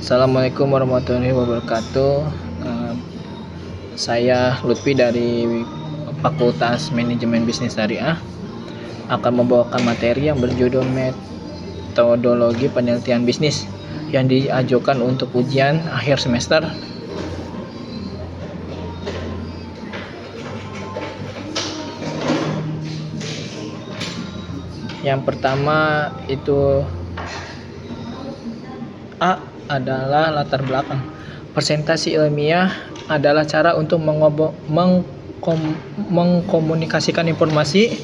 Assalamualaikum warahmatullahi wabarakatuh. Eh, saya Lutfi dari Fakultas Manajemen Bisnis Syariah akan membawakan materi yang berjudul metodologi penelitian bisnis yang diajukan untuk ujian akhir semester. Yang pertama itu A adalah latar belakang. Presentasi ilmiah adalah cara untuk mengkomunikasikan informasi,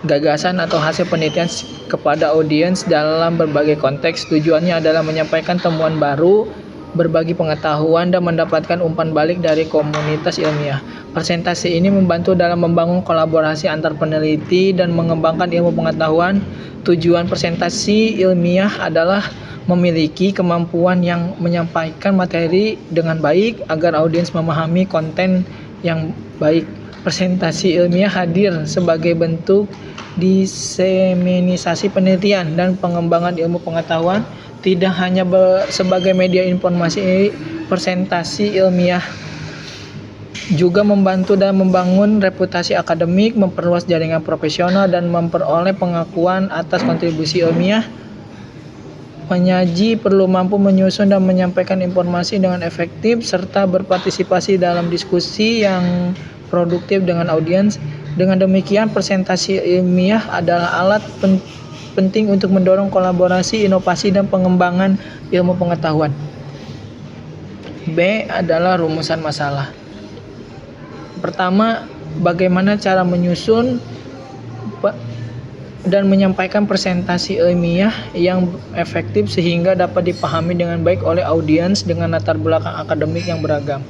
gagasan atau hasil penelitian kepada audiens dalam berbagai konteks. Tujuannya adalah menyampaikan temuan baru, berbagi pengetahuan, dan mendapatkan umpan balik dari komunitas ilmiah. Presentasi ini membantu dalam membangun kolaborasi antar peneliti dan mengembangkan ilmu pengetahuan. Tujuan presentasi ilmiah adalah memiliki kemampuan yang menyampaikan materi dengan baik agar audiens memahami konten yang baik. Presentasi ilmiah hadir sebagai bentuk diseminisasi penelitian dan pengembangan ilmu pengetahuan, tidak hanya sebagai media informasi. Presentasi ilmiah juga membantu dalam membangun reputasi akademik, memperluas jaringan profesional, dan memperoleh pengakuan atas kontribusi ilmiah. Penyaji perlu mampu menyusun dan menyampaikan informasi dengan efektif serta berpartisipasi dalam diskusi yang produktif dengan audiens. Dengan demikian, presentasi ilmiah adalah alat penting untuk mendorong kolaborasi, inovasi, dan pengembangan ilmu pengetahuan. B adalah rumusan masalah. Pertama, bagaimana cara menyusun dan menyampaikan presentasi ilmiah yang efektif sehingga dapat dipahami dengan baik oleh audiens dengan latar belakang akademik yang beragam.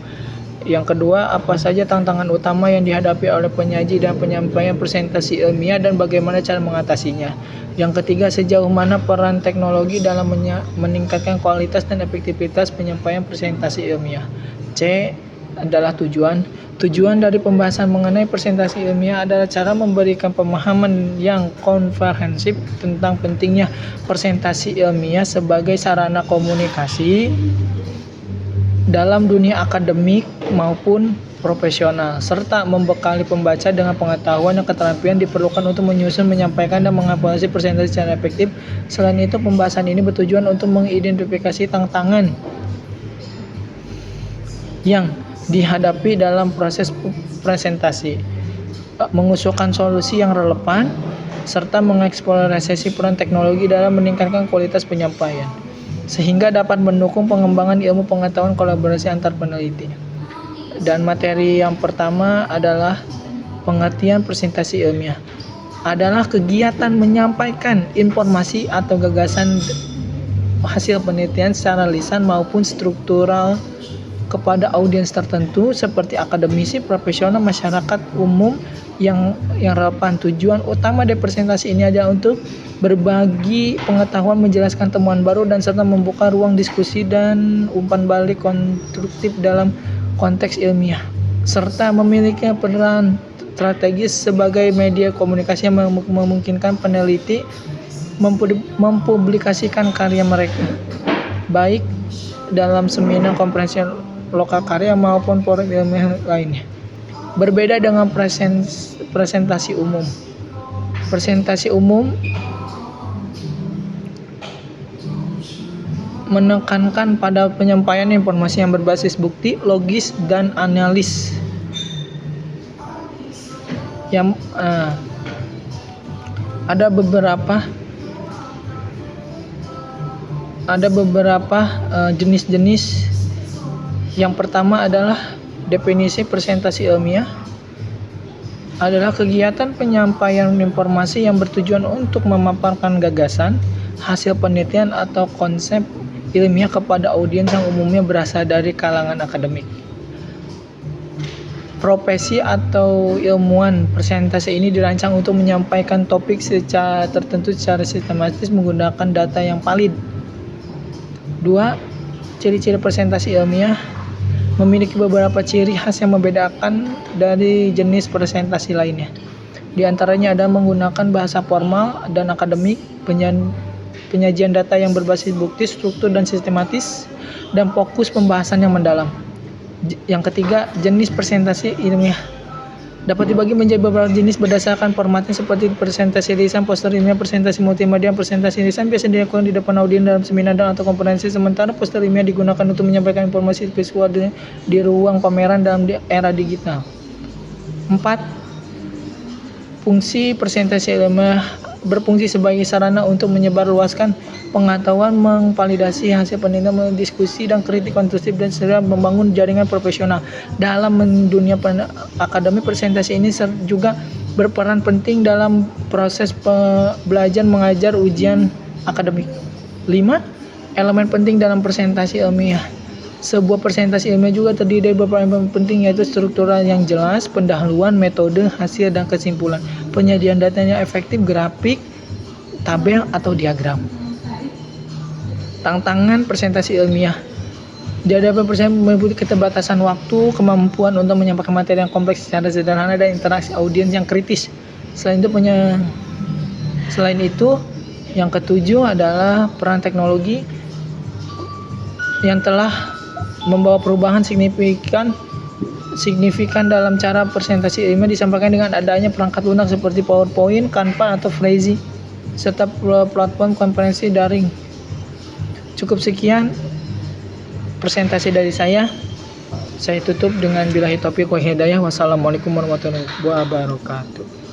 Yang kedua, apa saja tantangan utama yang dihadapi oleh penyaji dan penyampaian presentasi ilmiah dan bagaimana cara mengatasinya. Yang ketiga, sejauh mana peran teknologi dalam meningkatkan kualitas dan efektivitas penyampaian presentasi ilmiah. C adalah tujuan. Tujuan dari pembahasan mengenai presentasi ilmiah adalah cara memberikan pemahaman yang komprehensif tentang pentingnya presentasi ilmiah sebagai sarana komunikasi dalam dunia akademik maupun profesional, serta membekali pembaca dengan pengetahuan dan keterampilan diperlukan untuk menyusun, menyampaikan, dan mengevaluasi presentasi secara efektif. Selain itu, pembahasan ini bertujuan untuk mengidentifikasi tantangan yang dihadapi dalam proses presentasi, mengusulkan solusi yang relevan, serta mengeksplorasi peran teknologi dalam meningkatkan kualitas penyampaian, sehingga dapat mendukung pengembangan ilmu pengetahuan kolaborasi antar peneliti. Dan materi yang pertama adalah pengertian presentasi ilmiah. Adalah kegiatan menyampaikan informasi atau gagasan hasil penelitian secara lisan maupun struktural kepada audiens tertentu seperti akademisi, profesional, masyarakat umum yang relevan. Tujuan utama dari presentasi ini adalah untuk berbagi pengetahuan, menjelaskan temuan baru, dan serta membuka ruang diskusi dan umpan balik konstruktif dalam konteks ilmiah, serta memiliki peran strategis sebagai media komunikasi yang memungkinkan peneliti mempublikasikan karya mereka, baik dalam seminar, konferensi lokal karya maupun forum ilmiah lainnya. Berbeda dengan presentasi umum. Presentasi umum menekankan pada penyampaian informasi yang berbasis bukti, logis, dan analis. Yang ada beberapa jenis-jenis. Yang pertama adalah definisi presentasi ilmiah adalah kegiatan penyampaian informasi yang bertujuan untuk memaparkan gagasan, hasil penelitian, atau konsep ilmiah kepada audiens yang umumnya berasal dari kalangan akademik, profesi, atau ilmuwan. Presentasi ini dirancang untuk menyampaikan topik secara tertentu secara sistematis menggunakan data yang valid. 2. Ciri-ciri presentasi ilmiah memiliki beberapa ciri khas yang membedakan dari jenis presentasi lainnya. Di antaranya ada menggunakan bahasa formal dan akademik, penyajian data yang berbasis bukti, struktur dan sistematis, dan fokus pembahasan yang mendalam. Yang ketiga, jenis presentasi ilmiah. Dapat dibagi menjadi beberapa jenis berdasarkan formatnya seperti presentasi lisan, poster ilmiah, presentasi multimedia. Presentasi lisan biasa dilakukan di depan audiens dalam seminar atau konferensi, sementara poster ilmiah digunakan untuk menyampaikan informasi visual di ruang pameran dalam era digital. 4. Fungsi presentasi ilmiah berfungsi sebagai sarana untuk menyebarluaskan pengetahuan, memvalidasi hasil penelitian, diskusi dan kritik konstruktif, dan segera membangun jaringan profesional. Dalam dunia akademik, presentasi ini juga berperan penting dalam proses belajar mengajar ujian akademik. 5. Elemen penting dalam presentasi ilmiah. Sebuah presentasi ilmiah juga terdiri dari beberapa elemen penting, yaitu struktural yang jelas, pendahuluan, metode, hasil, dan kesimpulan. Penyajian datanya efektif, grafik, tabel, atau diagram. Tantangan presentasi ilmiah. Di hadapan presentasi meliputi keterbatasan waktu, kemampuan untuk menyampaikan materi yang kompleks secara sederhana, dan interaksi audiens yang kritis. Selain itu, yang ketujuh adalah peran teknologi yang telah membawa perubahan signifikan dalam cara presentasi ilmiah disampaikan dengan adanya perangkat lunak seperti PowerPoint, Canva, atau Prezi, serta platform konferensi daring. Cukup sekian presentasi dari saya. Saya tutup dengan billahi taufiq wal hidayah. Wassalamualaikum warahmatullahi wabarakatuh.